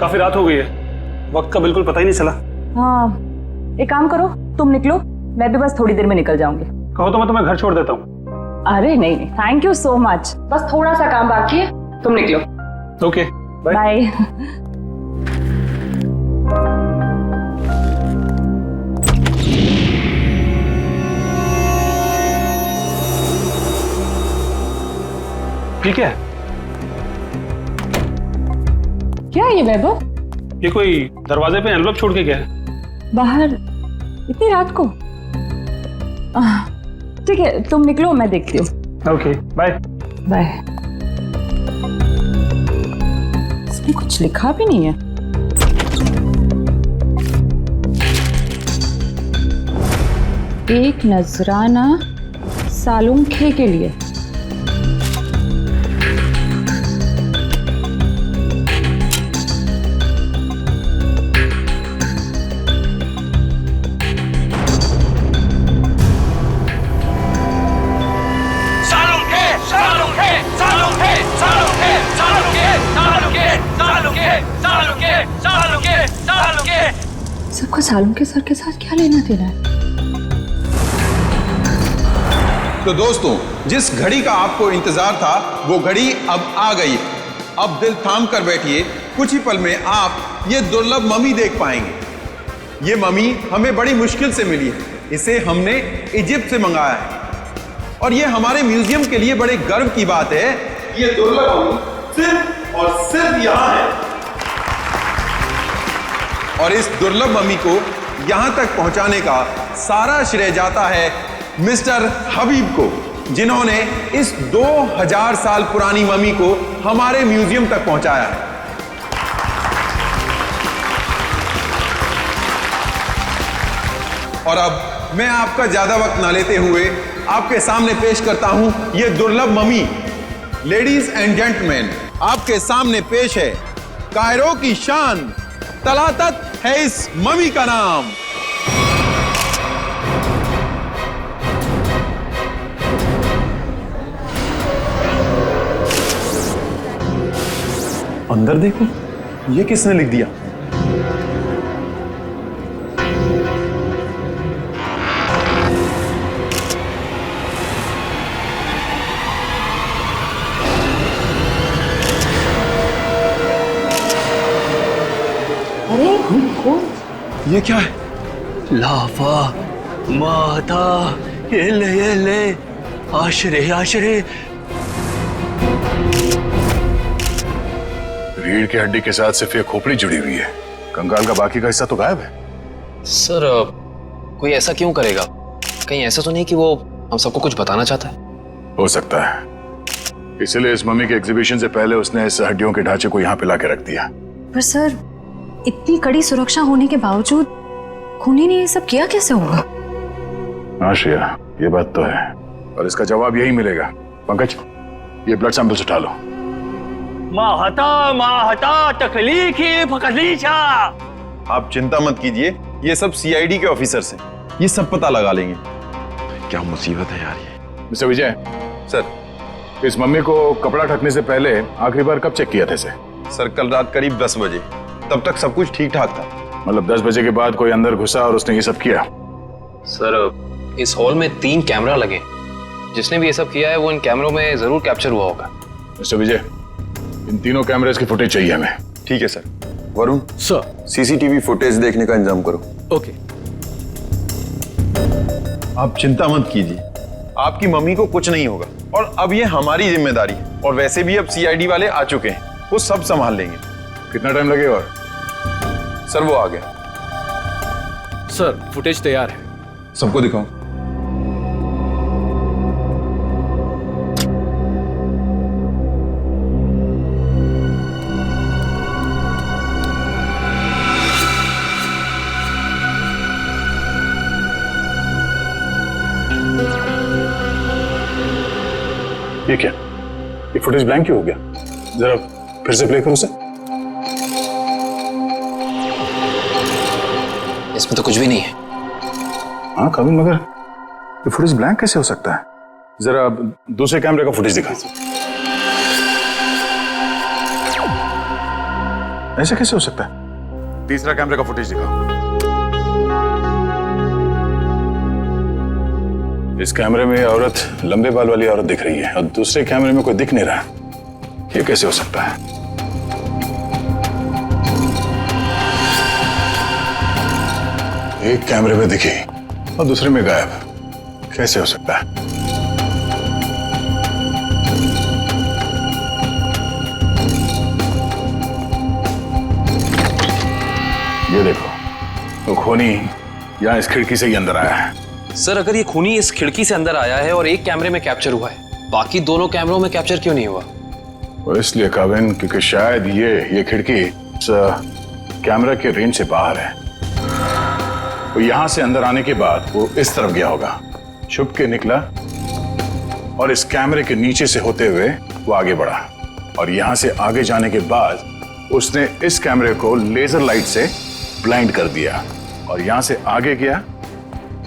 काफी रात हो गई है, वक्त का बिल्कुल पता ही नहीं चला। हाँ, एक काम करो, तुम निकलो, मैं भी बस थोड़ी देर में निकल जाऊंगी। कहो तो मैं तुम्हें घर छोड़ देता हूँ। अरे नहीं नहीं, थैंक यू सो मच, बस थोड़ा सा काम बाकी है, तुम निकलो। Okay, bye. बाय। ठीक है, क्या ये वैभव? ये कोई दरवाजे पे एनवलप छोड़ के गया है। बाहर इतनी रात को? ठीक है, तुम निकलो, मैं देखती हूँ। Okay, bye. बाय। इसने कुछ लिखा भी नहीं है। एक नजराना सालुंखे के लिए। सबका सालुंखे सर के साथ क्या लेना देना है? तो दोस्तों, जिस घड़ी का आपको इंतजार था वो घड़ी अब आ गई। अब दिल थाम कर बैठिए, कुछ ही पल में आप ये दुर्लभ मम्मी देख पाएंगे। ये मम्मी हमें बड़ी मुश्किल से मिली है, इसे हमने इजिप्ट से मंगाया है और ये हमारे म्यूजियम के लिए बड़े गर्व की बात है। ये दुर्लभ मम्मी सिर्फ और सिर्फ यहाँ है और इस दुर्लभ मम्मी को यहां तक पहुंचाने का सारा श्रेय जाता है मिस्टर हबीब को, जिन्होंने इस 2000 साल पुरानी मम्मी को हमारे म्यूजियम तक पहुंचाया है। और अब मैं आपका ज्यादा वक्त ना लेते हुए आपके सामने पेश करता हूं यह दुर्लभ मम्मी। लेडीज एंड जेंटलमैन, आपके सामने पेश है कायरो की शान, तलातत है इस मम्मी का नाम। अंदर देखो, ये किसने लिख दिया? ये क्या है? लाफा माता, ये ले आशरे आशरे। रीढ़ की हड्डी के साथ सिर्फ ये खोपड़ी जुड़ी हुई है, कंकाल का बाकी का हिस्सा तो गायब है। सर, कोई ऐसा क्यों करेगा? कहीं ऐसा तो नहीं कि वो हम सबको कुछ बताना चाहता है? हो सकता है, इसलिए इस मम्मी के एग्जीबिशन से पहले उसने इस हड्डियों के ढांचे को यहाँ पे लाके रख दिया। पर सर, इतनी कड़ी सुरक्षा होने के बावजूद खूनी ने ये सब किया कैसे होगा? हाँ श्रेया, ये बात तो है और इसका जवाब यही मिलेगा। पंकज, ये ब्लड सैंपल्स उठा लो। माहता तकलीफ फकलीचा। आप चिंता मत कीजिए, ये सब सीआईडी के ऑफिसर्स हैं, ये सब पता लगा लेंगे। क्या मुसीबत है यार ये। मिस्टर विजय सर, इस मम्मी को कपड़ा ढकने से पहले आखिरी बार कब चेक किया था इसे? सर, कल रात करीब 10 बजे, तब तक सब कुछ ठीक ठाक था। मतलब 10 बजे के बाद कोई अंदर घुसा और उसने ये सब किया? सर, इस हॉल में 3 कैमरा लगे, जिसने भी ये सब किया है वो इन कैमरों में जरूर कैप्चर हुआ होगा। मिस्टर विजय, इन तीनों कैमरेज की फुटेज चाहिए हमें। ठीक है sir. Varun sir, CCTV footage देखने का इंतजाम करो। ओके। आप चिंता मत कीजिए, आपकी मम्मी को कुछ नहीं होगा और अब ये हमारी जिम्मेदारी है। और वैसे भी अब सीआईडी वाले आ चुके हैं, वो सब संभाल लेंगे। कितना टाइम लगेगा? और सर, वो आ गया। सर, फुटेज तैयार है। सबको दिखाओ। ये क्या? ये फुटेज ब्लैंक क्यों हो गया? जरा फिर से प्ले करो उसे। इसमें तो कुछ भी नहीं है। हाँ कविन, मगर ये फुटेज ब्लैंक कैसे हो सकता है? जरा दूसरे कैमरे का फुटेज दिखा। ऐसे कैसे हो सकता है? तीसरा कैमरे का फुटेज दिखाओ। इस कैमरे में औरत, लंबे बाल वाली औरत दिख रही है और दूसरे कैमरे में कोई दिख नहीं रहा। ये कैसे हो सकता है? एक कैमरे में दिखी और दूसरे में गायब। कैसे हो सकता है? ये देखो, वो खूनी यहाँ इस खिड़की से ही अंदर आया है। सर अगर ये खूनी इस खिड़की से अंदर आया है और एक कैमरे में कैप्चर हुआ है, बाकी दोनों कैमरों में कैप्चर क्यों नहीं हुआ? वो इसलिए काविन, क्योंकि शायद ये खिड़की इस कैमरा के रेंज से बाहर है। वो यहां से अंदर आने के बाद वो इस तरफ गया होगा, छुप के निकला और इस कैमरे के नीचे से होते हुए वो आगे बढ़ा और यहां से आगे जाने के बाद उसने इस कैमरे को लेजर लाइट से ब्लाइंड कर दिया और यहां से आगे गया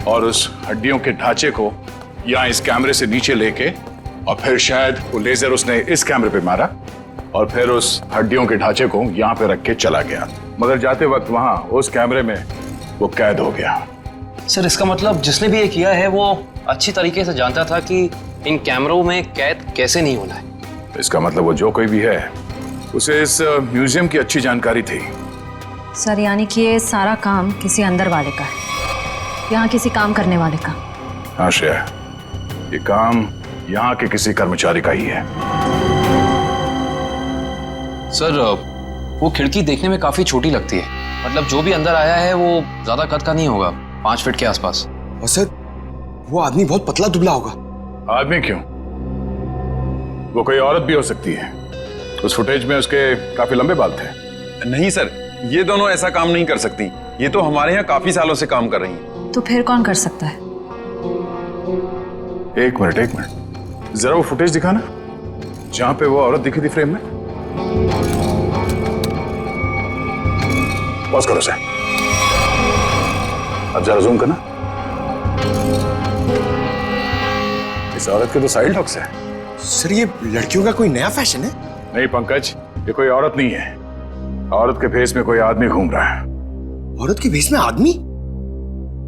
और उस हड्डियों के ढांचे को यहां इस कैमरे से नीचे लेके और फिर शायद वो लेजर उसने इस कैमरे पे मारा और फिर उस हड्डियों के ढांचे को यहां पे रख के चला गया, मगर जाते वक्त वहां उस कैमरे में वो कैद हो गया। सर इसका मतलब जिसने भी ये किया है वो अच्छी तरीके से जानता था कि इन कैमरों में कैद कैसे नहीं होना है। इसका मतलब वो जो कोई भी है उसे इस म्यूजियम की अच्छी जानकारी थी। सर यानी कि ये सारा काम किसी अंदर वाले का है, यहाँ किसी काम करने वाले का। हाँ श्रेया, ये काम यहाँ के किसी कर्मचारी का ही है। सर वो खिड़की देखने में काफी छोटी लगती है, मतलब जो भी अंदर आया है वो ज्यादा कद का नहीं होगा, 5 फीट के आसपास। और सर वो आदमी बहुत पतला दुबला होगा। आदमी क्यों, वो कोई औरत भी हो सकती है। उस फुटेज में उसके काफी लंबे बाल थे। नहीं सर, ये दोनों ऐसा काम नहीं कर सकती। ये तो हमारे यहाँ काफी सालों से काम कर रही हैं। तो फिर कौन कर सकता है? एक मिनट, जरा वो फुटेज दिखाना जहां पे वो औरत दिखी थी फ्रेम में। पॉज करो सर, अब जरा जूम करना। इस औरत के तो साइड हॉक्स है। सर ये लड़कियों का कोई नया फैशन है? नहीं पंकज, ये कोई औरत नहीं है। औरत के भेष में कोई आदमी घूम रहा है। औरत के भेष में आदमी?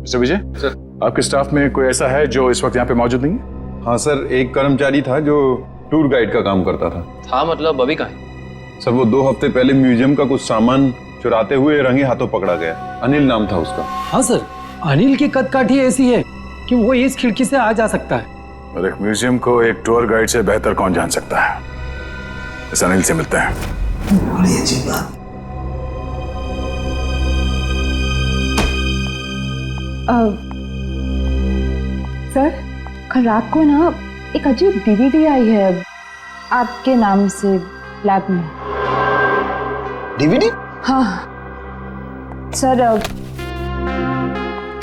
मिस्टर विजय सर, आपके स्टाफ में कोई ऐसा है जो इस वक्त यहाँ पे मौजूद नहीं है? हाँ सर, एक कर्मचारी था जो टूर गाइड का काम करता था। मतलब अभी कहाँ है? सर वो 2 हफ्ते पहले म्यूजियम का कुछ सामान चुराते हुए रंगे हाथों पकड़ा गया। अनिल नाम था उसका। हाँ सर, अनिल की कदकाठी ऐसी है कि वो इस खिड़की से आ जा सकता है। और एक म्यूजियम को एक टूर गाइड से बेहतर कौन जान सकता है? इस अनिल से मिलते हैं। बड़ी अजीब बात। सर कल रात को ना एक अजीब डीवीडी आई है आपके नाम से लैब में। डीवीडी? हाँ सर,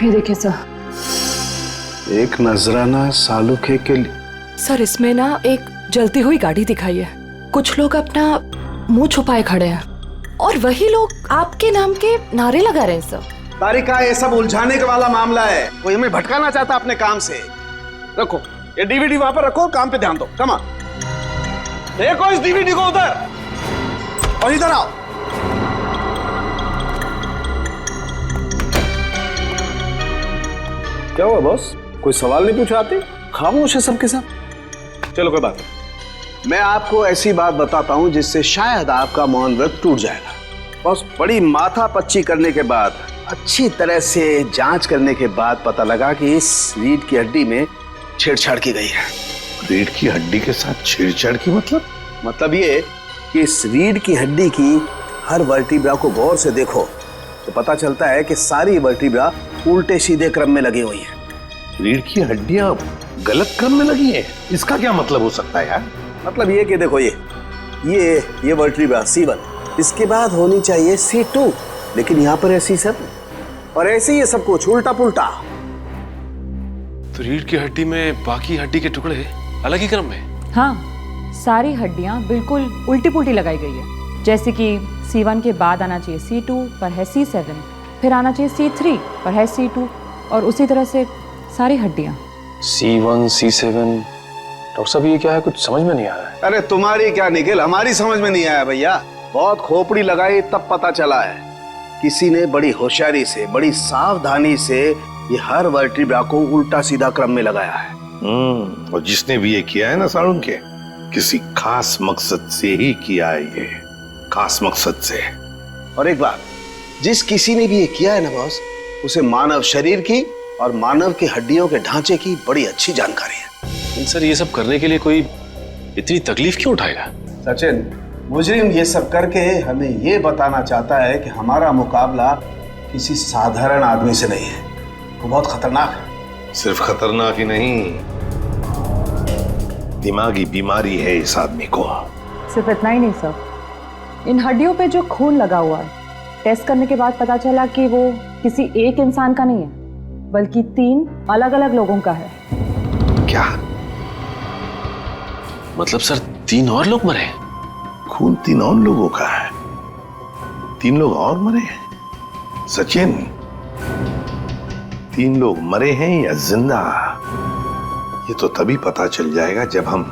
ये देखिए सर। एक नजराना सालूखे के लिए। सर इसमें ना एक जलती हुई गाड़ी दिखाई है, कुछ लोग अपना मुंह छुपाए खड़े हैं और वही लोग आपके नाम के नारे लगा रहे हैं सर। तारिका, ये सब उलझाने के वाला मामला है, कोई हमें भटकाना चाहता अपने काम से। रखो ये डीवीडी वहां पर रखो, काम पे ध्यान दो। कमा देखो इस डीवीडी को उधर, और इधर आओ। क्या हुआ बॉस, कोई सवाल नहीं पूछा? आते खामोश है सबके सब। चलो कोई बात नहीं, मैं आपको ऐसी बात बताता हूं जिससे शायद आपका मौन व्रत टूट जाएगा। बॉस, बड़ी माथा पच्ची करने के बाद, अच्छी तरह से जांच करने के बाद पता लगा कि इस रीढ़ की हड्डी में छेड़छाड़ की गई है। रीढ़ की हड्डी के साथ छेड़छाड़ की मतलब ये कि इस रीढ़ की हड्डी की हर वर्टिब्रा को गौर से देखो तो पता चलता है कि सारी वर्टिब्रा उल्टे सीधे क्रम में लगी हुई है। रीढ़ की हड्डियां गलत क्रम में लगी है, इसका क्या मतलब हो सकता है यार? मतलब ये कि देखो ये वर्टिब्रा C1, इसके बाद होनी चाहिए C2, लेकिन यहाँ पर है C7 और ऐसे ही ये सब कुछ उल्टा पुल्टा। तो रीढ़ की हड्डी में बाकी हड्डी के टुकड़े अलग ही क्रम में? हाँ, सारी हड्डियां बिल्कुल उल्टी पुल्टी लगाई गई है। जैसे कि C1 के बाद आना चाहिए C2 पर है C7, फिर आना चाहिए C3 पर है C2 और उसी तरह से सारी हड्डियां। C1 C7, डॉक्टर साहब ये क्या है, कुछ समझ में नहीं आ रहा है। अरे तुम्हारी क्या निखिल, हमारी समझ में नहीं आया भैया। बहुत खोपड़ी लगाई तब पता चला है किसी ने बड़ी होशियारी से, बड़ी सावधानी से ये हर वर्टिब्रा को उल्टा सीधा क्रम में लगाया है। और जिसने भी ये किया है ना सालुंखे, किसी खास मकसद से ही किया है, ये खास मकसद से। और एक बात, जिस किसी ने भी ये किया है ना बॉस, उसे मानव शरीर की और मानव की हड्डियों के ढांचे की बड़ी अच्छी जानकारी है। लेकिन सर ये सब करने के लिए कोई इतनी तकलीफ क्यों उठाएगा? सचिन, मुजरिम ये सब करके हमें ये बताना चाहता है कि हमारा मुकाबला किसी साधारण आदमी से नहीं है, वो बहुत खतरनाक है। सिर्फ खतरनाक ही नहीं, दिमागी बीमारी है इस आदमी को। सिर्फ इतना ही नहीं सर, इन हड्डियों पे जो खून लगा हुआ है, टेस्ट करने के बाद पता चला कि वो किसी एक इंसान का नहीं है, बल्कि 3 अलग अलग लोगों का है। क्या मतलब सर 3 और लोग मरे? खून 3 और लोगों का है? 3 लोग और मरे हैं? सचिन, 3 लोग मरे हैं या जिंदा, ये तो तभी पता चल जाएगा जब हम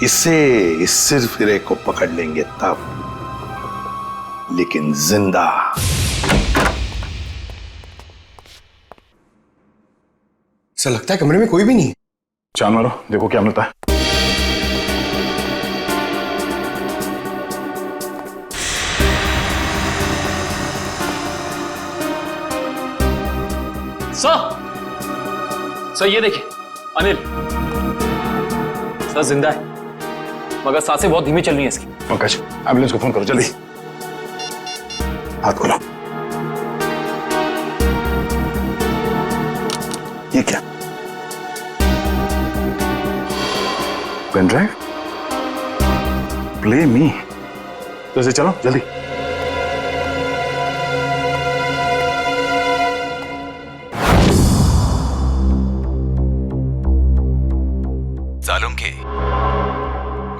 इस सिरफिरे को पकड़ लेंगे तब। लेकिन जिंदा। ऐसा लगता है कमरे में कोई भी नहीं। चांद मारो, देखो क्या मिलता है। सर ये देखिए, अनिल सर जिंदा है, मगर सांसें बहुत धीमी चल रही हैं इसकी। पंकज, एम्बुलेंस को फोन करो जल्दी। हाथ खोलो। ये क्या? Pen drive? Play me. तो इसे चलो जल्दी। सालुंखे,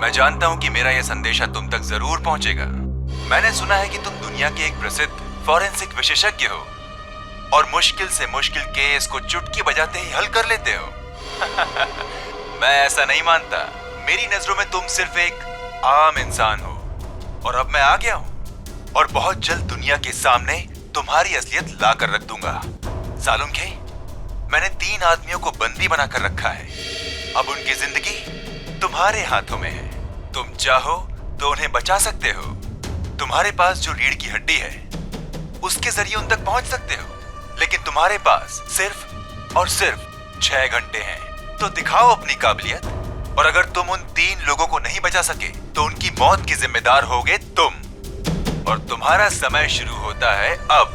मैं जानता हूं कि मेरा यह संदेशा तुम तक जरूर पहुंचेगा। मैंने सुना है कि तुम दुनिया के एक प्रसिद्ध फॉरेंसिक विशेषज्ञ हो और मुश्किल से मुश्किल केस को चुटकी बजाते ही हल कर लेते हो। मैं ऐसा नहीं मानता। मेरी नजरों में तुम सिर्फ एक आम इंसान हो और अब मैं आ गया हूं और बहुत जल्द दुनिया के सामने तुम्हारी असलियत ला कर रख दूंगा। सालुंखे, मैंने 3 आदमियों को बंदी बनाकर रखा है। अब उनकी जिंदगी तुम्हारे हाथों में है। तुम चाहो तो उन्हें बचा सकते हो। तुम्हारे पास जो रीढ़ की हड्डी है उसके जरिए उन तक पहुंच सकते हो, लेकिन तुम्हारे पास सिर्फ और सिर्फ 6 घंटे हैं। तो दिखाओ अपनी काबिलियत, और अगर तुम उन 3 लोगों को नहीं बचा सके तो उनकी मौत की जिम्मेदार होगे तुम। और तुम्हारा समय शुरू होता है अब।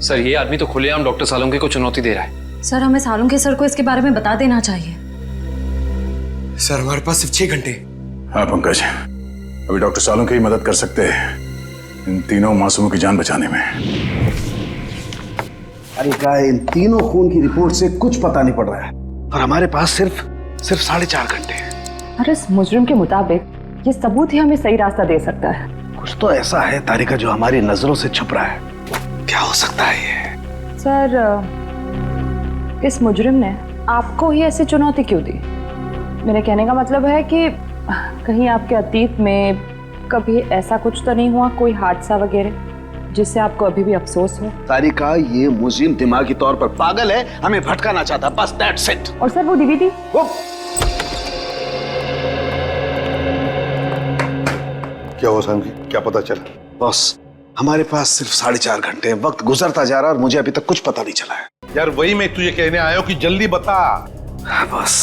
सर ये आदमी तो खुलेआम डॉक्टर सालुंखे को चुनौती दे रहा है। सर, हमें सालुंखे सर को इसके बारे में बता देना चाहिए। सर, हमारे पास सिर्फ 6 घंटे। हाँ पंकज, अभी डॉक्टर सालुंखे ही मदद कर सकते हैं इन 3 मासूमों की जान बचाने में। अरे क्या, इन 3 खून की रिपोर्ट से कुछ पता नहीं पड़ रहा है और हमारे पास सिर्फ 4.5 घंटे हैं। और इस मुजरिम के मुताबिक ये सबूत ही हमें सही रास्ता दे सकता है। कुछ तो ऐसा है तारिका जो हमारी नजरों से छुप रहा है। क्या हो सकता है ये? सर, इस मुजरिम ने आपको ही ऐसी चुनौती क्यों दी? मेरे कहने का मतलब है कि कहीं आपके अतीत में कभी ऐसा कुछ तो नहीं हुआ, कोई हादसा वगैरह जिससे आपको अभी भी अफसोस हो? तारिका, ये मुजरिम दिमागी तौर पर पागल है, हमें भटकाना चाहता, बस दैट्स इट। और सर वो डीवीडी? क्या हुआ सामने, क्या पता चला? बॉस, हमारे पास सिर्फ 4.5 घंटे, वक्त गुजरता जा रहा है और मुझे अभी तक कुछ पता नहीं चला है। यार वही मैं तुझे कहने आया हूं कि जल्दी बता। बस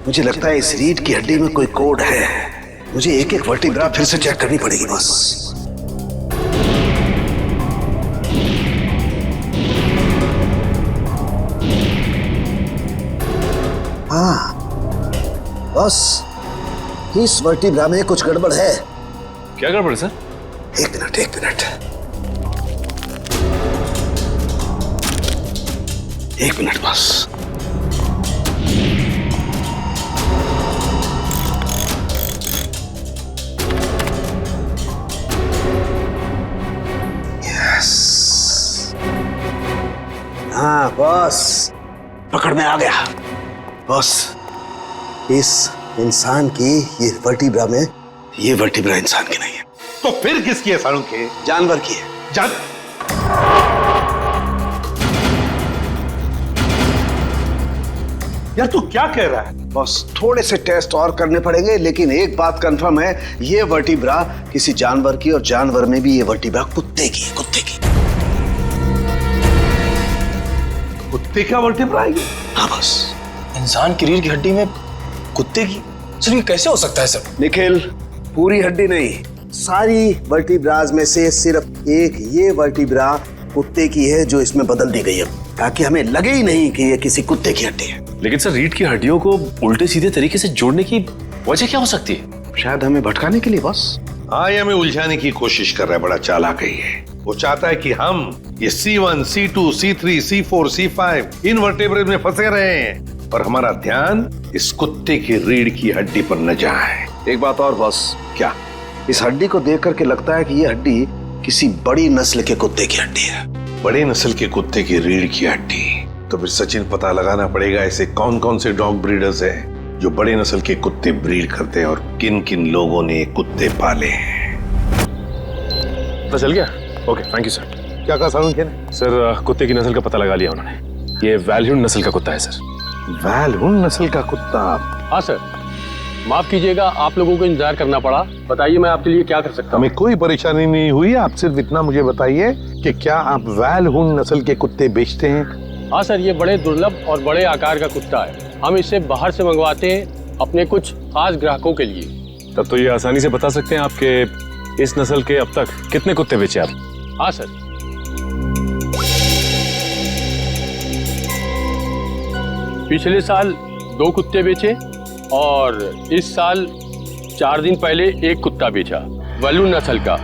मुझे लगता है इस रीढ़ की हड्डी में कोई कोड है। मुझे एक वर्टिब्रा फिर से चेक करनी पड़ेगी बस। हाँ बस, इस वर्टिब्रा में कुछ गड़बड़ है। क्या गड़बड़ है सर? एक मिनट। एक मिनट बस। हाँ बस, पकड़ में आ गया। बॉस, इस इंसान की ये वर्टिब्रा में, ये वर्टिब्रा इंसान की नहीं है। तो फिर किसकी है सारुण के? जानवर की है। यार तू क्या कह रहा है? बस थोड़े से टेस्ट और करने पड़ेंगे, लेकिन एक बात कंफर्म है, ये वर्टिब्रा किसी जानवर की, और जानवर में भी ये वर्टिब्रा कुत्ते की है, कुत्ते की। कुत्ते का वर्टिब्रा है? हाँ बस। इंसान की रीढ़ की हड्डी में कुत्ते की? सर ये कैसे हो सकता है सर? निखिल, पूरी हड्डी नहीं, सारी वर्टिब्राज में से सिर्फ एक ये वर्टिब्रा कुत्ते की है जो इसमें बदल दी गई है, ताकि हमें लगे ही नहीं कि ये किसी कुत्ते की हड्डी है। लेकिन सर रीढ़ की हड्डियों को उल्टे सीधे तरीके से जोड़ने की वजह क्या हो सकती है? शायद हमें भटकाने के लिए बस। हाँ, ये हमें उलझाने की कोशिश कर रहा है, बड़ा चालाक है ये। वो चाहता है कि हम ये C1, C2, C3, C4, C5 इन वर्टेब्रे में फंसे रहे हैं और हमारा ध्यान इस कुत्ते की रीढ़ की हड्डी पर न जाए। एक बात और बॉस। क्या? इस हड्डी को देख करके लगता है कि ये हड्डी किसी बड़ी नस्ल के कुत्ते की हड्डी है। बड़े नस्ल के कुत्ते की रीढ़ की हड्डी? तो फिर सचिन पता लगाना पड़ेगा ऐसे कौन कौन से डॉग ब्रीडर्स हैं जो बड़े नस्ल के कुत्ते ब्रीड करते हैं और किन किन लोगों ने कुत्ते पाले हैं। पता चल गया? Okay, thank you sir. क्या कहा सारुण के? सर कुत्ते की नस्ल का पता लगा लिया उन्होंने। ये वैल्यून नस्ल का कुत्ता है सर। वैल्यून नस्ल का कुत्ता? हाँ सर, माफ कीजिएगा आप लोगों को इंतजार करना पड़ा। बताइए मैं आपके लिए क्या कर सकता हूँ? हमें कोई परेशानी नहीं हुई, आप सिर्फ इतना मुझे बताइए कि क्या आप वैल्यून नस्ल के कुत्ते बेचते हैं? हाँ सर, ये बड़े दुर्लभ और बड़े आकार का कुत्ता है। हम इसे बाहर से मंगवाते हैं अपने कुछ खास ग्राहकों के लिए। तब तो ये आसानी से बता सकते हैं आपके इस नस्ल के अब तक कितने कुत्ते बेचे आप? हाँ सर, पिछले साल 2 कुत्ते बेचे और इस साल 4 दिन पहले 1 कुत्ता बेचा, वैल्यून नस्ल का,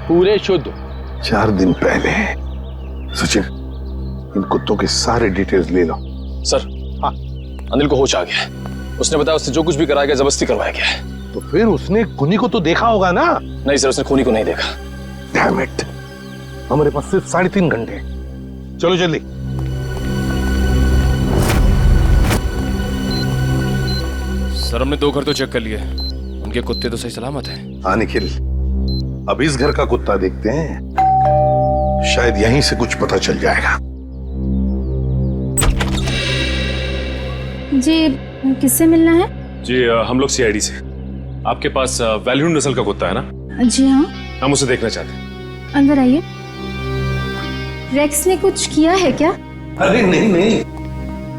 पूरे शुद्ध। 4 दिन पहले? सचिन, इन कुत्तों के सारे डिटेल्स ले लो। सर, हाँ, अनिल को होश आ गया है। उसने बताया उससे जो कुछ भी कराया गया जबरदस्ती करवाया गया है। तो फिर उसने खूनी को तो देखा होगा ना? नहीं सर, उसने खूनी को नहीं देखा। डैम इट, हमारे पास सिर्फ 3.5 घंटे। चलो जल्दी। सर हमने 2 घर तो चेक कर लिए, उनके कुत्ते तो सही सलामत हैं। हाँ निखिल, अब इस घर का कुत्ता देखते हैं, शायद यहीं से कुछ पता चल जाएगा। जी, किससे मिलना है? जी हम लोग CID से। आपके पास वैल्यून नस्ल का कुत्ता है ना? जी हाँ। हम उसे देखना चाहते हैं। अंदर आइए। रेक्स ने कुछ किया है क्या? अरे नहीं नहीं,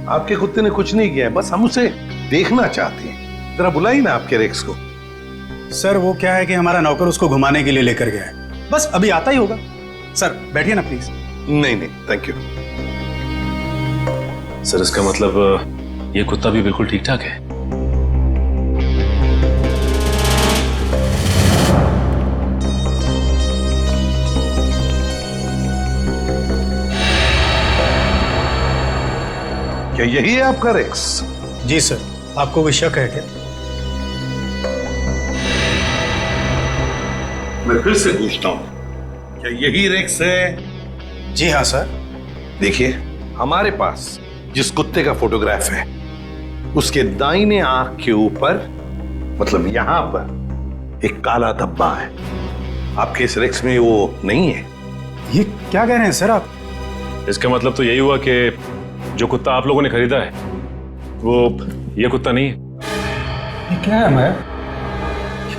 आपके कुत्ते ने कुछ नहीं किया है, बस हम उसे देखना चाहते हैं। जरा बुलाइए ना आपके रेक्स को। सर वो क्या है कि हमारा नौकर उसको घुमाने के लिए लेकर गया है, बस अभी आता ही होगा। सर बैठिए ना प्लीज। नहीं नहीं, थैंक यू। सर इसका मतलब ये कुत्ता भी बिल्कुल ठीक ठाक है? क्या यही है आपका रेक्स? जी सर, आपको कोई शक है क्या? मैं फिर से पूछता हूं, क्या यही रेक्स है? जी हाँ सर। देखिए, हमारे पास जिस कुत्ते का फोटोग्राफ है उसके दाहिने आंख के ऊपर, मतलब यहां पर एक काला धब्बा है। आपके इस रेक्स में वो नहीं है। ये क्या कह रहे हैं सर आप? इसका मतलब तो यही हुआ कि जो कुत्ता आप लोगों ने खरीदा है वो ये कुत्ता नहीं है। ये क्या है? मैं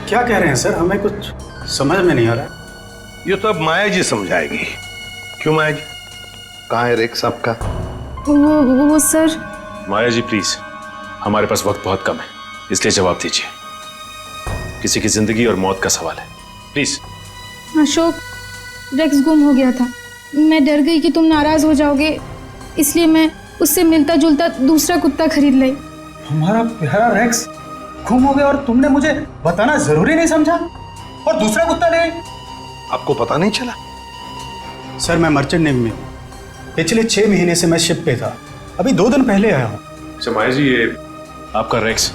क्या कह रहे हैं सर? हमें कुछ समझ में नहीं आ रहा। ये तो अब माया जी समझाएगी। क्यों माया जी, कहाँ है रेक्स आपका? वो सर। माया जी प्लीज, हमारे पास वक्त बहुत कम है, इसलिए जवाब दीजिए। किसी की जिंदगी और मौत का सवाल है, प्लीज। अशोक, रेक्स गुम हो गया था। मैं डर गई कि तुम नाराज हो जाओगे, इसलिए मैं उससे मिलता जुलता दूसरा कुत्ता खरीद लाई। हमारा प्यारा रेक्स गुम हो गया और तुमने मुझे बताना जरूरी नहीं समझा और दूसरा कुत्ता ले? आपको पता नहीं चला? सर मैं मर्चेंट नेवी में हूँ, पिछले 6 महीने से मैं शिप पे था, अभी 2 दिन पहले आया हूँ। अच्छा माया जी, ये आपका रेक्स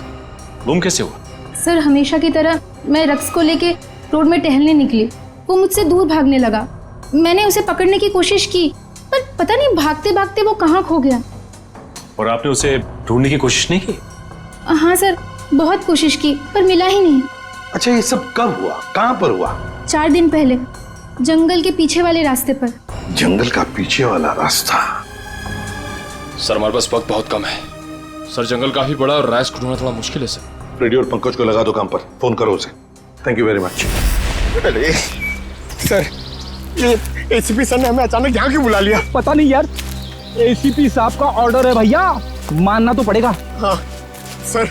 गुम कैसे हुआ? सर हमेशा की तरह मैं रेक्स को लेके रोड में टहलने निकली, वो मुझसे दूर भागने लगा। मैंने उसे पकड़ने की कोशिश की पर पता नहीं भागते भागते वो कहाँ खो गया। और आपने उसे ढूंढने की कोशिश नहीं की? हाँ सर, बहुत कोशिश की पर मिला ही नहीं। अच्छा, ये सब कब हुआ, कहाँ पर हुआ? 4 दिन पहले, जंगल के पीछे वाले रास्ते पर। जंगल का पीछे वाला रास्ता? सर हमारे पास वक्त बहुत कम है सर, जंगल काफी बड़ा और राइस को ढूंढना थोड़ा मुश्किल है सर। रेडियो और पंकज को लगा दो काम पर, फोन करो उसे। Thank you very much. Sir, ये एसीपी सर ने हमें अचानक यहाँ क्यों बुला लिया? पता नहीं यार, एसीपी साहब का ऑर्डर है भैया, मानना तो पड़ेगा। हाँ सर,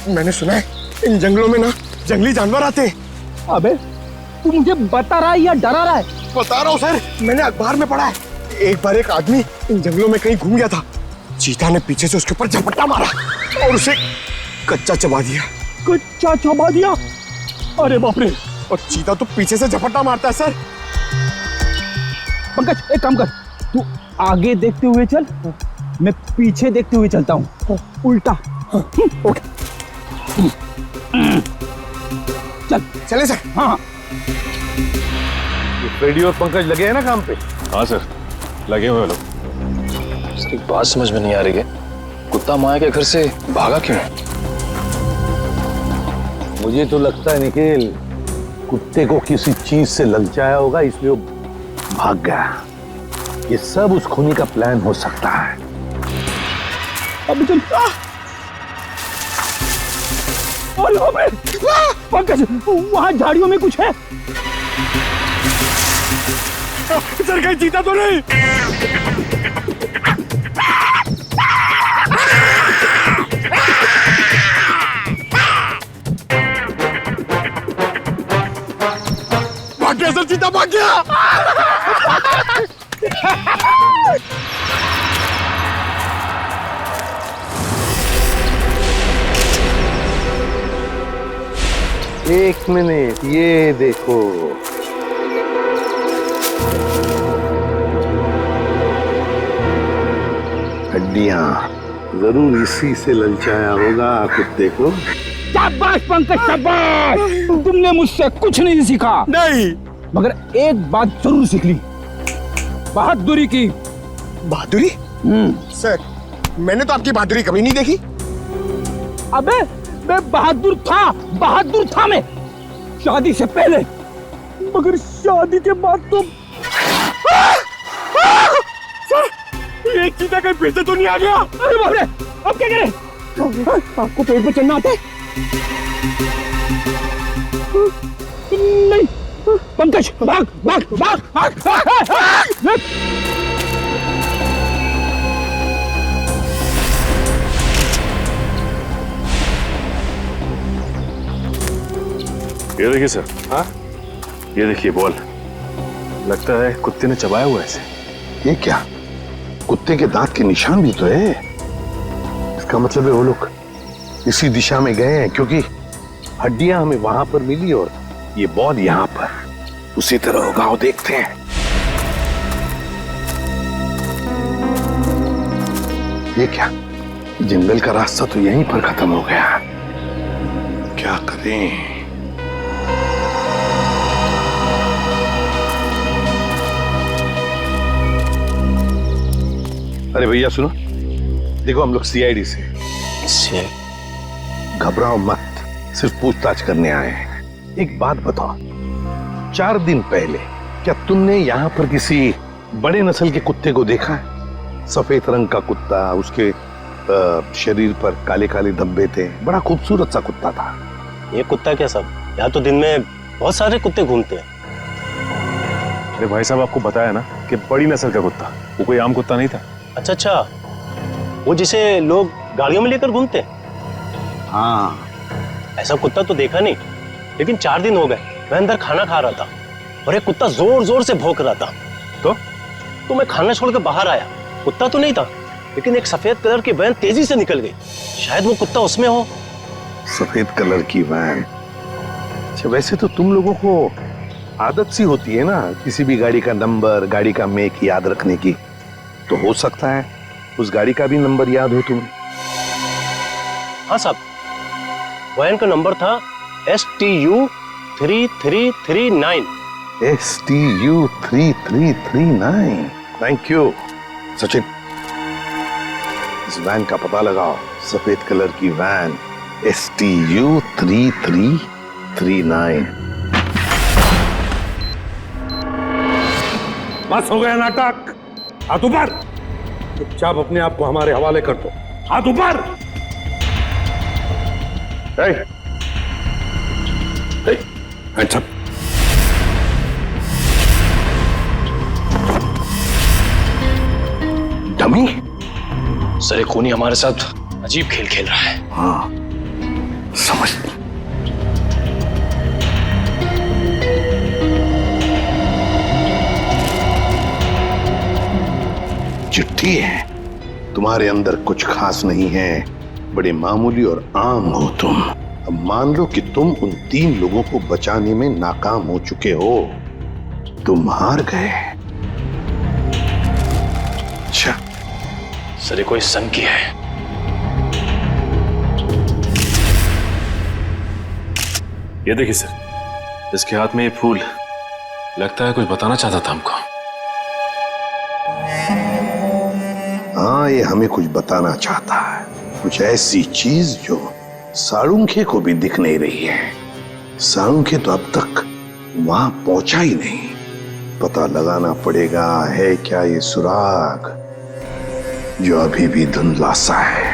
मैंने सुना है इन जंगलों में ना जंगली जानवर आते हैं। अबे तू मुझे बता रहा है या डरा रहा है? बता रहा हूँ सर, मैंने अखबार में पढ़ा है। एक बार एक आदमी इन जंगलों में कहीं घूम गया था, चीता ने पीछे से उसके ऊपर झपट्टा मारा और उसे कच्चा चबा दिया। कच्चा चबा दिया? अरे बाप रे! और चीता तो पीछे से झपट्टा मारता है सर। पंकज एक काम कर, तू आगे देखते हुए चल, मैं पीछे देखते हुए चलता हूँ, उल्टा। ओके चल। चले सर। हाँ। रेडियो और पंकज लगे हैं ना काम पे? हाँ सर, लगे हुए लोग। इसकी बात समझ में नहीं आ रही है, कुत्ता माया के घर से भागा क्यों? मुझे तो लगता है निखिल, कुत्ते को किसी चीज से ललचाया होगा, इसलिए वो भाग गया। ये सब उस खूनी का प्लान हो सकता है। अब चल। अरे बाप रे! पंकज, वहां झाड़ियों में कुछ है। सर कहीं चीता तो नहीं? भाग गया सर, चीता भाग गया। एक मिनट, ये देखो। हड्डियां जरूर इसी से ललचाया होगा कुत्ते को। शाबाश पंकज, शाबाश! तुमने मुझसे कुछ नहीं सीखा। नहीं, मगर एक बात जरूर सीख ली, बहादुरी की। बहादुरी? सर, मैंने तो आपकी बहादुरी कभी नहीं देखी। अबे मैं बहादुर था मैं, शादी से पहले, मगर शादी के बाद तो। सर, ये चीता कहीं फिर से तो नहीं आ गया? अरे बाप रे! अब क्या करें? आपको पेड़ पे चढ़ना आता है? नहीं पंकज, भाग भाग भाग भाग, भाग। ये देखिए सर। हाँ, ये देखिए बॉल, लगता है कुत्ते ने चबाया हुआ है इसे। ये क्या, कुत्ते के दांत के निशान भी तो है। इसका मतलब है वो लोग इसी दिशा में गए हैं, क्योंकि हड्डियां हमें वहां पर मिली और ये बॉल यहां पर। उसी तरह होगा, वो देखते हैं। ये क्या, जंगल का रास्ता तो यहीं पर खत्म हो गया। क्या करें? अरे भैया सुनो, देखो हम लोग सीआईडी से। घबराओ मत, सिर्फ पूछताछ करने आए हैं। एक बात बताओ, 4 दिन पहले क्या तुमने यहाँ पर किसी बड़े नस्ल के कुत्ते को देखा है? सफेद रंग का कुत्ता, उसके शरीर पर काले काले धब्बे थे, बड़ा खूबसूरत सा कुत्ता था। ये कुत्ता क्या सब, यहाँ तो दिन में बहुत सारे कुत्ते घूमते हैं। अरे भाई साहब, आपको बताया ना कि बड़ी नस्ल का कुत्ता, वो कोई आम कुत्ता नहीं था। अच्छा, वो जिसे लोग गाड़ियों में लेकर घूमते हैं? हाँ, ऐसा कुत्ता तो देखा नहीं, लेकिन 4 दिन हो गए मैं अंदर खाना खा रहा था और एक कुत्ता जोर जोर से भौंक रहा था। तो मैं खाना छोड़कर बाहर आया, कुत्ता तो नहीं था, लेकिन एक सफेद कलर की वैन तेजी से निकल गई। शायद वो कुत्ता उसमें हो। सफेद कलर की वैन? अच्छा, वैसे तो तुम लोगों को आदत सी होती है ना, किसी भी गाड़ी का नंबर, गाड़ी का मेक याद रखने की। तो हो सकता है उस गाड़ी का भी नंबर याद हो तुम्हें। हाँ साहब, वैन का नंबर था STU 3339। STU 3339। Thank you Sachin, इस वैन का पता लगाओ। सफेद कलर की वैन STU 3339। बस हो गया नाटक। हाथ ऊपर। चुपचाप अपने आप को हमारे हवाले कर दो। हाथ ऊपर। Hands up. डमी? सर ये खूनी हमारे साथ अजीब खेल खेल रहा है। हाँ समझ। चिट्ठी है। तुम्हारे अंदर कुछ खास नहीं है, बड़े मामूली और आम हो तुम। अब मान लो कि तुम उन 3 लोगों को बचाने में नाकाम हो चुके हो। तुम हार गए। अच्छा सर ये कोई संग की है। ये देखिए सर, इसके हाथ में ये फूल, लगता है कुछ बताना चाहता था हमको। हाँ ये हमें कुछ बताना चाहता है, कुछ ऐसी चीज जो साळुंखे को भी दिख नहीं रही है। साळुंखे तो अब तक वहां पहुंचा ही नहीं। पता लगाना पड़ेगा है क्या ये सुराग जो अभी भी धुंधला सा है।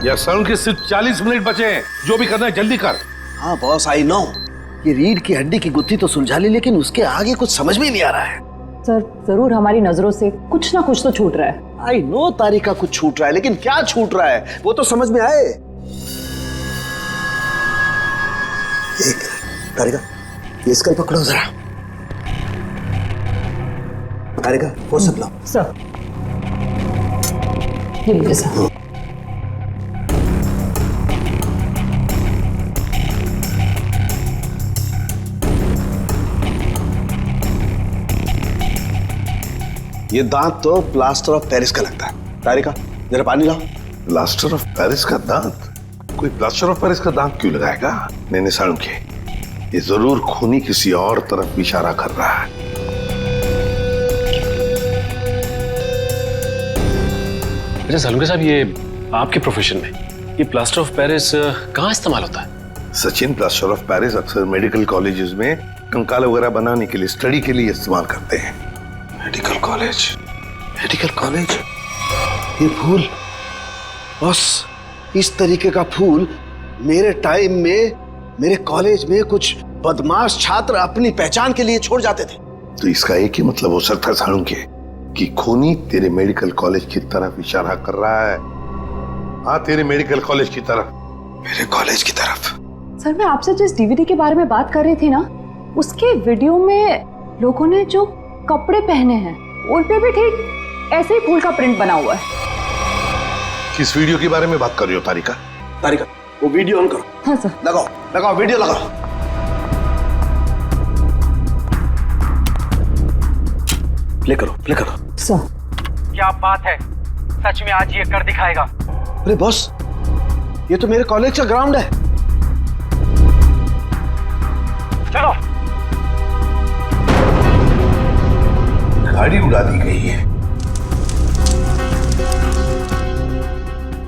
यार साळुंखे सिर्फ 40 मिनट बचे हैं, जो भी करना है जल्दी कर। हाँ बॉस आई नो, ये रीढ़ की हड्डी की गुत्थी तो सुलझा ली, लेकिन उसके आगे कुछ समझ में नहीं आ रहा है। सर जरूर हमारी नजरों से कुछ ना कुछ तो छूट रहा है। आई नो तारिका कुछ छूट रहा है, लेकिन क्या छूट रहा है वो तो समझ में आए। एक तारिका ये स्कल पकड़ो जरा। तारिका वो सब लो। सर ये लीजिए सर। ये दांत तो प्लास्टर ऑफ पेरिस का लगता है। तारिका जरा पानी लाओ। प्लास्टर ऑफ पेरिस का दांत? कोई प्लास्टर ऑफ पेरिस का दांत क्यों लगाएगा? नहीं साळुंखे, ये जरूर खूनी किसी और तरफ इशारा कर रहा है। अच्छा साळुंखे साहब, ये आपके प्रोफेशन में ये प्लास्टर ऑफ पेरिस कहाँ इस्तेमाल होता है? सचिन, प्लास्टर ऑफ पेरिस अक्सर मेडिकल कॉलेजेस में कंकाल वगैरह बनाने के लिए, स्टडी के लिए इस्तेमाल करते हैं। Medical college, medical college. ये फूल बस इस तरीके का फूल मेरे टाइम में मेरे कॉलेज में कुछ बदमाश छात्र अपनी पहचान के लिए छोड़ जाते थे। तो इसका एक ही मतलब हो सकता है साळुंखे कि खूनी तेरे मेडिकल कॉलेज की तरफ इशारा कर रहा है। हाँ तेरे मेडिकल कॉलेज की तरफ, मेरे कॉलेज की तरफ। सर मैं आपसे जिस डीवीडी के बारे में बात कर रही थी ना, उसके वीडियो में लोगों ने जो कपड़े पहने हैं उन पे भी ठीक ऐसे ही फूल का प्रिंट बना हुआ है। किस वीडियो के बारे में बात कर रही हो तारिका? तारिका वो वीडियो ऑन करो। हाँ सर। लगाओ लगाओ वीडियो लगाओ। प्ले करो प्ले करो। सर क्या बात है, सच में आज ये कर दिखाएगा। अरे बॉस ये तो मेरे कॉलेज का ग्राउंड है। चलो। गाड़ी उड़ा दी गई है।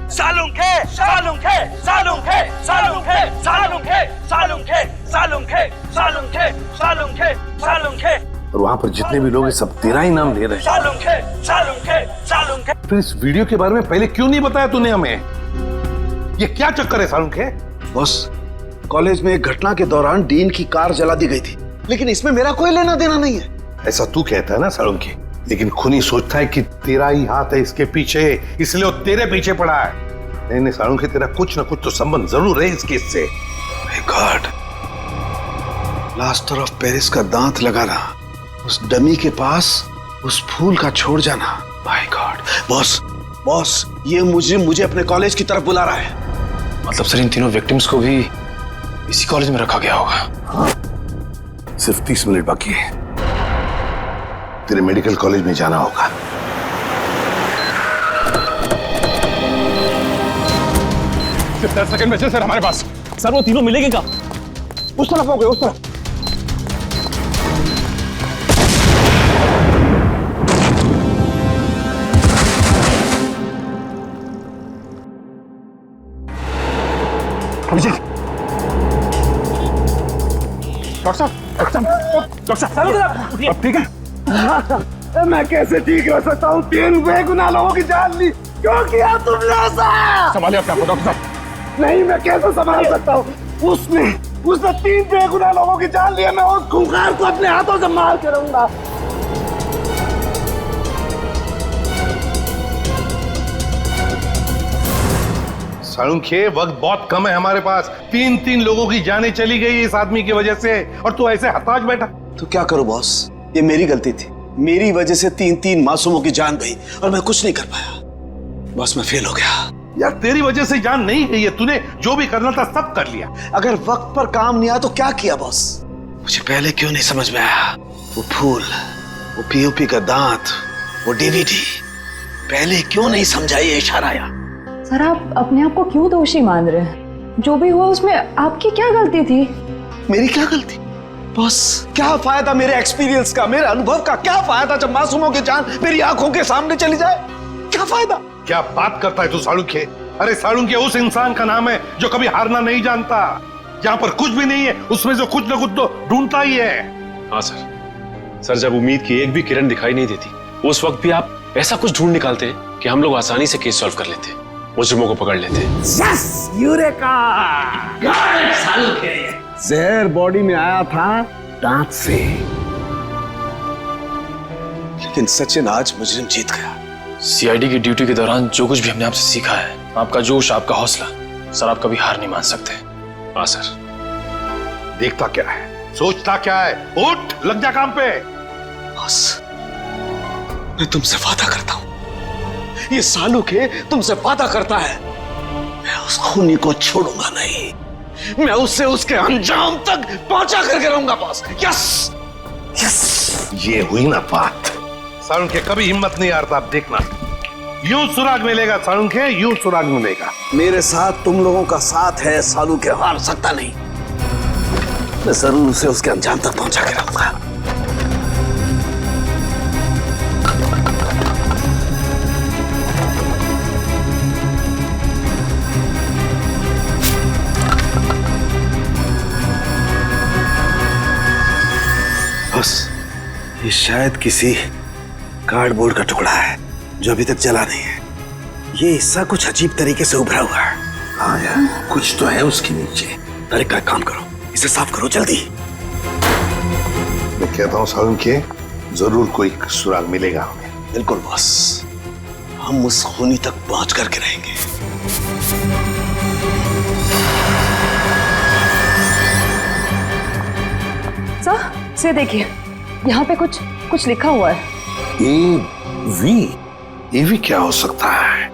साळुंखे साळुंखे साळुंखे साळुंखे साळुंखे साळुंखे साळुंखे साळुंखे साळुंखे साळुंखे। और वहां पर जितने भी लोग हैं सब तेरा ही नाम ले रहे हैं। साळुंखे साळुंखे साळुंखे। फिर इस वीडियो के बारे में पहले क्यों नहीं बताया तूने हमें? ये क्या चक्कर है साळुंखे? बॉस कॉलेज में एक घटना के दौरान डीन की कार जला दी गई थी, लेकिन इसमें मेरा कोई लेना देना नहीं है। ऐसा तू कहता है ना साळुंखे, लेकिन खूनी सोचता है कि तेरा ही हाथ है इसके पीछे, इसलिए वो तेरे पीछे पड़ा है। नहीं साळुंखे, तेरा कुछ ना कुछ तो संबंध जरूर है इस केस से। गॉड, प्लास्टर ऑफ पेरिस का दांत लगाना, उस डमी के पास उस फूल का छोड़ जाना। My God. बॉस बॉस ये मुझे अपने कॉलेज की तरफ बुला रहा है। मतलब सर इन तीनों विक्टिम्स को भी इसी कॉलेज में रखा गया होगा? हाँ, सिर्फ 30 मिनट बाकी है, तेरे मेडिकल कॉलेज में जाना होगा। सिर्फ 10 सेकंड बचे सर हमारे पास। सर वो तीनों मिलेंगे क्या? उस तरफ हो गए, उस तरफ। डॉक्टर साहब अब ठीक है? मैं कैसे ठीक रह सकता हूँ? 3 बेगुनाह लोगों की जान ली। क्यों किया तुमने ऐसा? संभालिए अपने आप को डॉक्टर साहब। नहीं, मैं कैसे संभाल सकता हूँ? उसने 3 बेगुनाह लोगों की जान ली है। मैं उस खूंखार को अपने हाथों से मार के रहूंगा। साळुंखे, वक्त बहुत कम है हमारे पास। 3 लोगों की जानें चली गई इस आदमी की वजह से, और तू ऐसे हताश बैठा। तो क्या करूं बॉस? ये मेरी गलती थी। मेरी वजह से 3 मासूमों की जान गई और मैं कुछ नहीं कर पाया। बॉस, मैं फेल हो गया। यार, तेरी वजह से जान नहीं गई है। तूने जो भी करना था सब कर लिया। अगर वक्त पर काम नहीं आया तो क्या किया बॉस? मुझे पहले क्यों नहीं समझ में आया? वो फूल, वो पीओपी का दांत, वो डीवीडी, पहले क्यों नहीं समझा? ये इशारा आया। सर, आप अपने आप को क्यों दोषी मान रहे हैं? जो भी हुआ उसमें आपकी क्या गलती थी? मेरी क्या गलती? बॉस, क्या फायदा मेरे एक्सपीरियंस का, मेरे अनुभव का? क्या फायदा जब मासूमों की जान मेरी आंखों के सामने चली जाए? क्या फायदा? क्या बात करता है तू साळुंखे? अरे साळुंखे उस इंसान का नाम है जो कभी हारना नहीं जानता। जहां पर कुछ भी नहीं है उसमें जो कुछ न कुछ तो ढूंढता ही है। हाँ सर, जब उम्मीद की एक भी किरण दिखाई नहीं देती, उस वक्त भी आप ऐसा कुछ ढूंढ निकालते कि हम लोग आसानी से केस सॉल्व कर लेते, मुजरिमों को पकड़ लेते। Yes, eureka! जहर बॉडी में आया था दांत से, लेकिन सचिन आज मुजरिम जीत गया। सीआईडी की ड्यूटी के दौरान जो कुछ भी हमने आपसे सीखा है, आपका जोश, आपका हौसला, सर आप कभी हार नहीं मान सकते। हाँ सर। देखता क्या है, सोचता क्या है? उठ, लग जा काम पे। बस, मैं तुमसे वादा करता हूं, ये साळुंखे तुमसे वादा करता है, मैं उस खूनी को छोड़ूंगा नहीं। मैं उससे उसके अंजाम तक पहुंचा करके रहूंगा बॉस। Yes, yes. ये हुई ना बात। साळुंखे कभी हिम्मत नहीं हारता। आप देखना, यूं सुराग मिलेगा साळुंखे, यूं सुराग मिलेगा। मेरे साथ तुम लोगों का साथ है, साळुंखे हार सकता नहीं। मैं जरूर उसे उसके अंजाम तक पहुंचा के रहूंगा। बस, ये शायद किसी कार्डबोर्ड का टुकड़ा है जो अभी तक जला नहीं है। ये हिस्सा कुछ अजीब तरीके से उभरा हुआ है। हाँ यार, कुछ तो है उसके नीचे। अरे क्या काम करो, इसे साफ करो जल्दी। मैं कहता हूँ साळुंखे, जरूर कोई सुराग मिलेगा हमें। बिल्कुल बॉस, हम उस खूनी तक पहुंच करके रहेंगे। सर, से देखिए, यहाँ पे कुछ लिखा हुआ है। एवी क्या हो सकता है?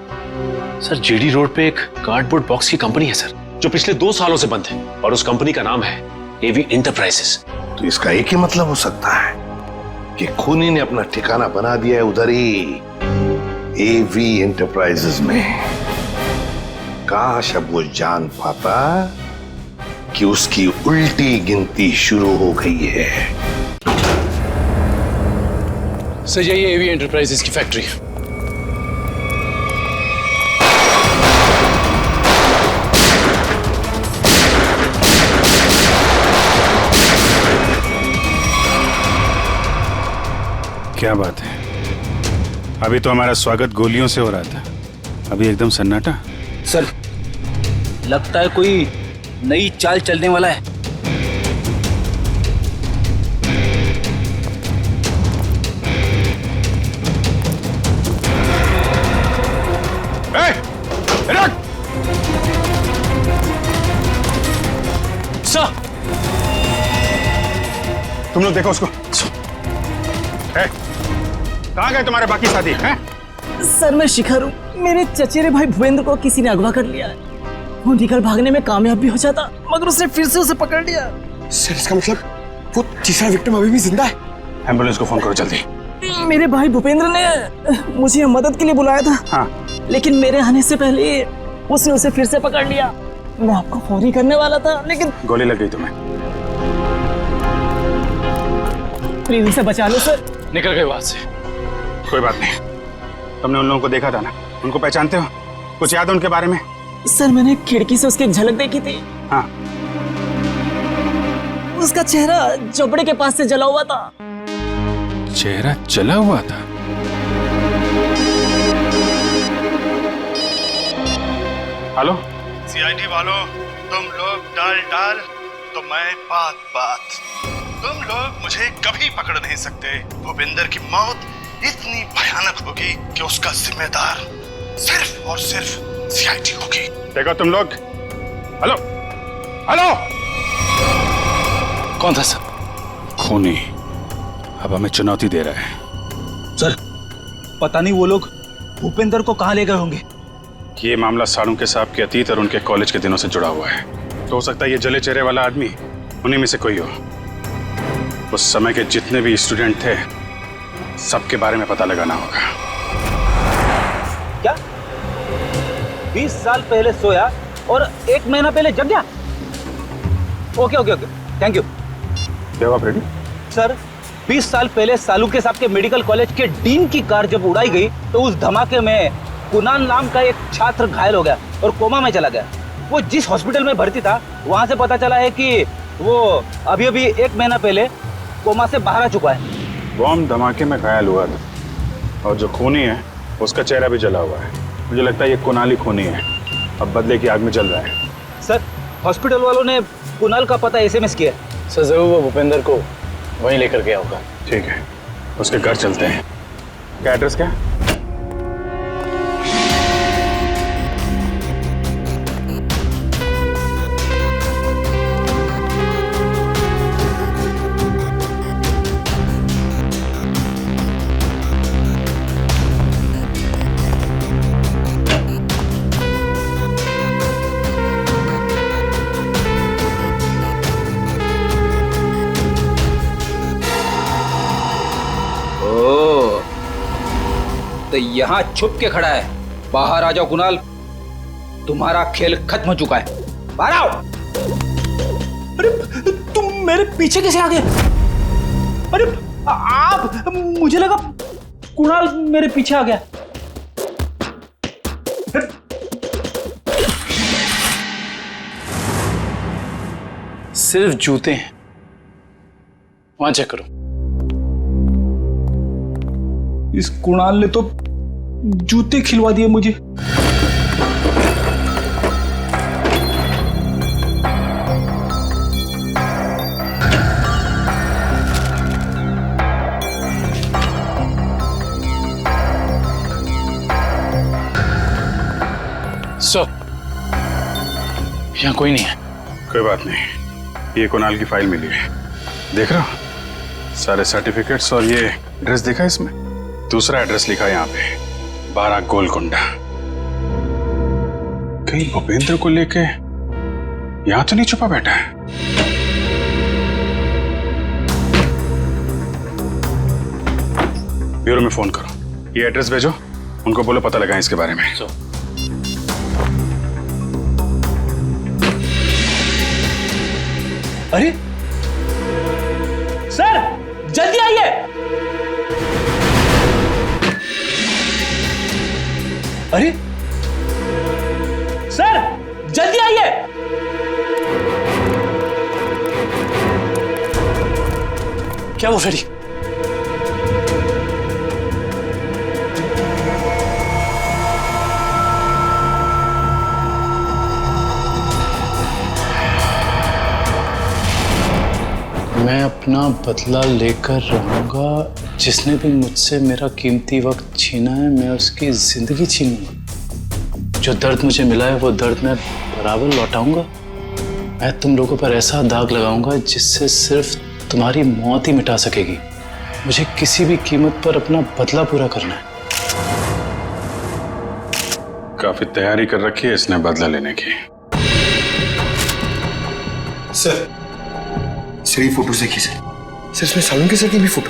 सर, जीडी रोड पे एक कार्डबोर्ड बॉक्स की कंपनी है सर, जो पिछले 2 सालों से बंद है, और उस कंपनी का नाम है एवी एंटरप्राइजेस। तो इसका एक ही मतलब हो सकता है कि खूनी ने अपना ठिकाना बना दिया है उधर ही, एवी एंटरप्राइजेस में। काश अब वो जान पाता कि उसकी उल्टी गिनती शुरू हो गई है। सर, यही एवी एंटरप्राइजेस की फैक्ट्री है। क्या बात है, अभी तो हमारा स्वागत गोलियों से हो रहा था, अभी एकदम सन्नाटा। सर, लगता है कोई नई चाल चलने वाला है। सर, तुम लोग देखो उसको। कहाँ गए तुम्हारे बाकी साथी हैं? सर, मैं शिखर हूँ। मेरे चचेरे भाई भूपेंद्र को किसी ने अगवा कर लिया है। वो निकल भागने में कामयाब भी हो जाता, मगर उसने फिर से उसे पकड़ लिया। सर, इसका मतलब वो तीसरा विक्टिम अभी भी जिंदा है? एम्बुलेंस को फोन करो जल्दी। मेरे भाई भूपेंद्र ने मुझे मदद के लिए बुलाया था। हाँ। लेकिन मेरे आने से पहले उसने उसे फिर से पकड़ लिया। मैं आपको फोन ही करने वाला था, लेकिन गोली लग गई तुम्हें। प्लीज उसे बचा लो सर। निकल गए वहां से। कोई बात नहीं, तुमने उन लोगों को देखा था ना, उनको पहचानते हो? कुछ याद है उनके बारे में? सर, मैंने खिड़की से उसकी एक झलक देखी थी। हाँ, उसका चेहरा झोपड़े के पास से जला हुआ था। चेहरा जला हुआ था? हेलो सीआईडी वालों, तुम लोग डाल तो मैं बात। तुम लोग मुझे कभी पकड़ नहीं सकते। भूपेंद्र की मौत इतनी भयानक होगी कि उसका जिम्मेदार सिर्फ और सिर्फ सीआईडी होगी। देखो तुम लोग, हेलो हेलो, कौन था सर? खूनी अब हमें चुनौती दे रहा है। सर पता नहीं वो लोग भूपेंद्र को कहाँ ले गए होंगे। ये मामला सालुंके साहब के अतीत और उनके कॉलेज के दिनों से जुड़ा हुआ है, तो हो सकता है ये जले चेहरे वाला आदमी उन्हीं में से कोई हो। उस समय के जितने भी स्टूडेंट थे सबके बारे में पता लगाना होगा। क्या 20 साल पहले सोया और 1 महीना पहले जग गया? Okay, thank you. जवाब रेडी? सर 20 साल पहले सालुंके साहब के मेडिकल कॉलेज के डीन की कार जब उड़ाई गई तो उस धमाके में कुणाल नाम का एक छात्र घायल हो गया और कोमा में चला गया। वो जिस हॉस्पिटल में भर्ती था वहां से पता चला है कि वो अभी 1 महीना पहले कोमा से बाहर आ चुका है। बॉम्ब धमाके में घायल हुआ था और जो खूनी है उसका चेहरा भी जला हुआ है। मुझे लगता है ये कुणाल ही खूनी है, अब बदले की आग में जल रहा है। सर हॉस्पिटल वालों ने कुणाल का पता SMS किया। सर जरूर वो भूपेंद्र को वहीं लेकर गया होगा। ठीक है, उसके घर चलते हैं। क्या एड्रेस क्या? तो यहाँ छुप के खड़ा है। बाहर आ जाओ कुणाल, तुम्हारा खेल खत्म हो चुका है। बाहर आओ। अरे तुम मेरे पीछे कैसे आ गए? अरे आप, मुझे लगा कुणाल मेरे पीछे आ गया। सिर्फ जूते हैं, वहां चेक करो। इस कुणाल ने तो जूते खिलवा दिए मुझे। सर यहाँ कोई नहीं है। कोई बात नहीं, ये कुणाल की फाइल मिली है, देख रहे हो? सारे सर्टिफिकेट्स और ये एड्रेस देखा इसमें? दूसरा एड्रेस लिखा है यहाँ पे, 12 गोलकुंडा। कहीं भूपेंद्र को लेके यहां तो नहीं छुपा बैठा है? ब्यूरो में फोन करो, ये एड्रेस भेजो, उनको बोलो पता लगाएं इसके बारे में। अरे सर जल्दी आइए। अरे सर जल्दी आइए। क्या वो फ्रेडी? मैं अपना बदला लेकर रहूंगा। जिसने भी मुझसे मेरा कीमती वक्त छीना है, मैं उसकी जिंदगी छीनूंगा। जो दर्द मुझे मिला है वो दर्द मैं बराबर लौटाऊंगा। मैं तुम लोगों पर ऐसा दाग लगाऊंगा जिससे सिर्फ तुम्हारी मौत ही मिटा सकेगी। मुझे किसी भी कीमत पर अपना बदला पूरा करना है। काफी तैयारी कर रखी है इसने बदला लेने की। सर ये फोटो देखिए सर, इसमें सालुंके सर की भी फोटो।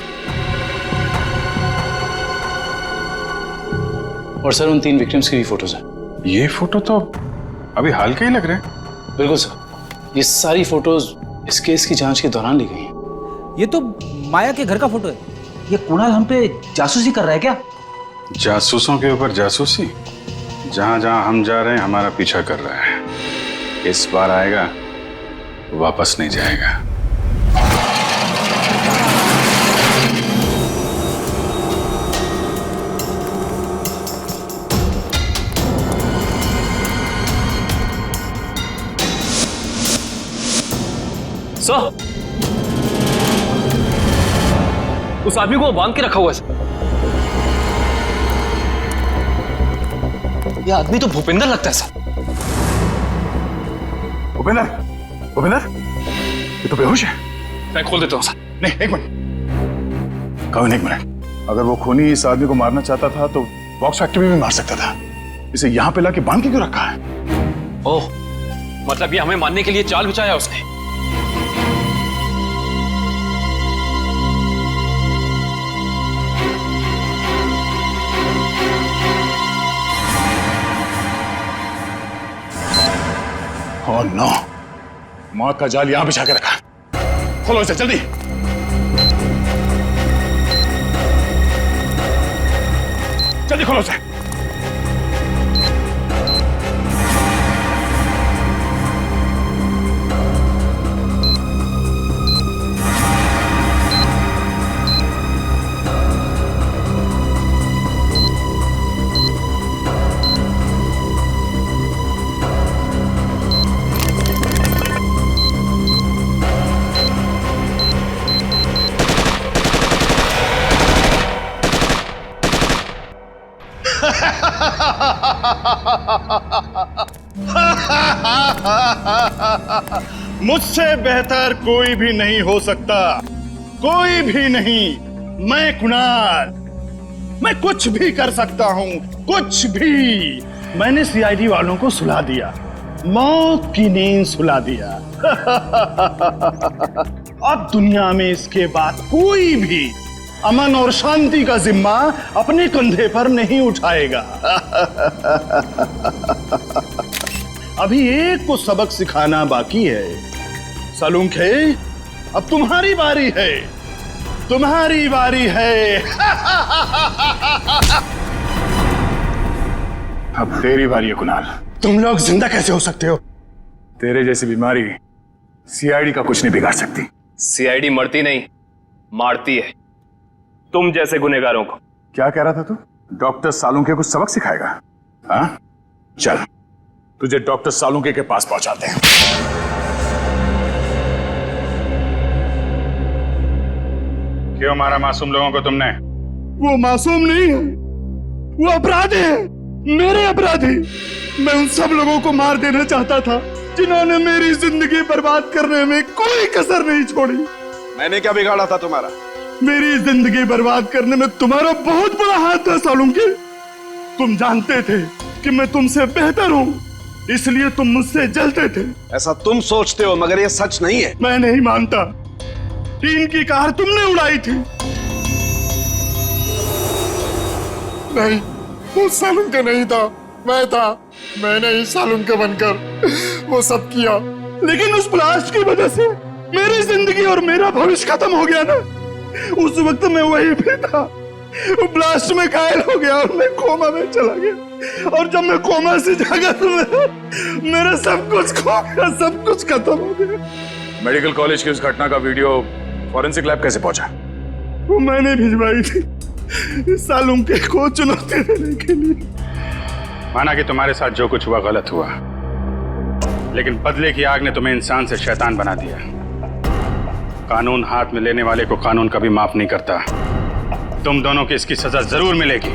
और सर उन 3 विक्टिम्स की भी फोटोज हैं। ये फोटो तो अभी हाल के ही लग रहे हैं। बिल्कुल सर, ये सारी फोटोज इस केस की जांच के दौरान ली गई हैं। ये तो माया के घर का फोटो है। ये कुणाल हम पे जासूसी कर रहा है क्या? जासूसों के ऊपर जासूसी? जहां जहां हम जा रहे हैं हमारा पीछा कर रहा है। इस बार आएगा, वापस नहीं जाएगा। उस आदमी को बांध के रखा हुआ है सर। ये आदमी तो भूपेंद्र लगता है सर। भूपेंद्र, भूपेंद्र, ये तो बेहोश है। मैं खोल देता हूँ सर। नहीं, एक मिनट कविन, एक मिनट। अगर वो खूनी इस आदमी को मारना चाहता था तो बॉक्स फैक्ट्री में भी मार सकता था। इसे यहां पे लाके बांध के क्यों रखा है? ओह, मतलब ये हमें मारने के लिए चाल बिछाया उसने। ओह नो, मौत का जाल यहां बिछा के रखा। खोलो इसे जल्दी। जल्दी खोलो इसे। मुझसे बेहतर कोई भी नहीं हो सकता, कोई भी नहीं। मैं कुणाल, मैं कुछ भी कर सकता हूं, कुछ भी। मैंने सीआईडी वालों को सुला दिया, मौत की नींद सुला दिया। अब दुनिया में इसके बाद कोई भी अमन और शांति का जिम्मा अपने कंधे पर नहीं उठाएगा। अभी एक को सबक सिखाना बाकी है। सालुंखे, अब तुम्हारी बारी है, तुम्हारी बारी है। अब तेरी बारी है कुणाल। तुम लोग जिंदा कैसे हो सकते हो? तेरे जैसी बीमारी सीआईडी का कुछ नहीं बिगाड़ सकती। सीआईडी मरती नहीं, मारती है तुम जैसे गुनहगारों को। क्या कह रहा था तू? डॉक्टर सालुंखे को सबक सिखाएगा? हाँ, चल तुझे डॉक्टर सालुंखे के पास पहुंचाते हैं। क्यों मारा मासूम लोगों को तुमने? वो मासूम नहीं है, वो अपराधी है, मेरे अपराधी। मैं उन सब लोगों को मार देना चाहता था जिन्होंने मेरी जिंदगी बर्बाद करने में कोई कसर नहीं छोड़ी। मैंने क्या बिगाड़ा था तुम्हारा? मेरी जिंदगी बर्बाद करने में तुम्हारा बहुत बड़ा हाथ था सालुंखे। तुम जानते थे कि मैं तुमसे बेहतर हूँ, इसलिए तुम मुझसे जलते थे। ऐसा तुम सोचते हो, मगर ये सच नहीं है। मैं नहीं मानता। टीन की कार तुमने उड़ाई थी। नहीं, वो सालुंखे नहीं था, मैं था। मैंने ही सालुंखे बनकर वो सब किया। लेकिन उस ब्लास्ट की वजह से मेरी जिंदगी और मेरा भविष्य खत्म हो गया ना। उस वक्त मैं वहीं पे था, वो ब्लास्ट में घायल हो गया और मैं कोमा में चला गया। और जब मैं कोमा से जागा तो मेरा सब कुछ खो गया, सब कुछ खत्म हो गया। मेडिकल कॉलेज की उस घटना का वीडियो फॉरेंसिक लैब कैसे पहुंचा? वो मैंने भिजवाई थी सालुंखे को चुनौती देने के लिए। माना कि तुम्हारे साथ जो कुछ हुआ गलत हुआ, लेकिन बदले की आग ने तुम्हें इंसान से शैतान बना दिया। कानून हाथ में लेने वाले को कानून कभी माफ नहीं करता। तुम दोनों की इसकी सजा जरूर मिलेगी।